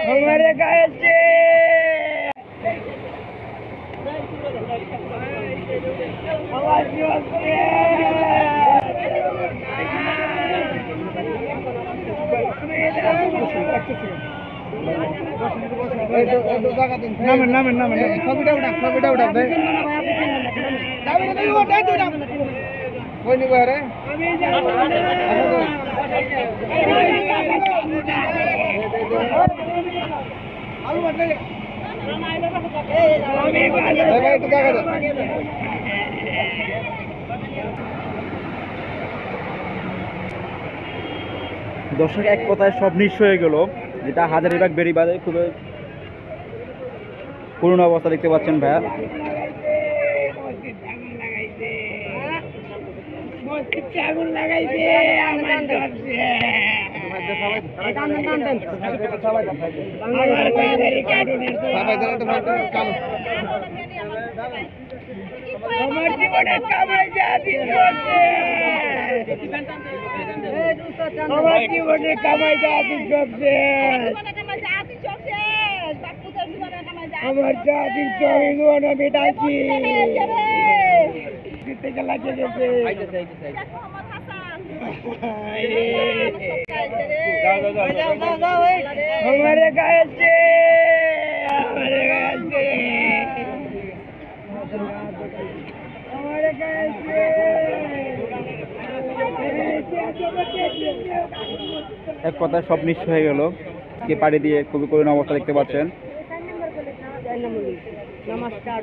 हमारे गाय से দর্শক এক কথায় সব নিঃস্ব হয়ে গেল, যেটা হাজারীবাগ বেড়িবাঁধে খুবই পুরনো অবস্থা দেখতে পাচ্ছেন ভাইয়া। আগুন লাগাইছে আমার জীবনে কামাই জাতি করছে, আমার জীবনে কামাই জাতি করছে, আমার জাতি জীবন আমি ডাকি থেকে লাগিয়ে গেছে। हमारे गाय से हमारे गाय से हमारे गाय से এক কথায় সব নিঃস্ব হয়ে গেল। কে পাড়ি দিয়ে খুবই করুণ অবস্থা দেখতে পাচ্ছেন। नमस्कार।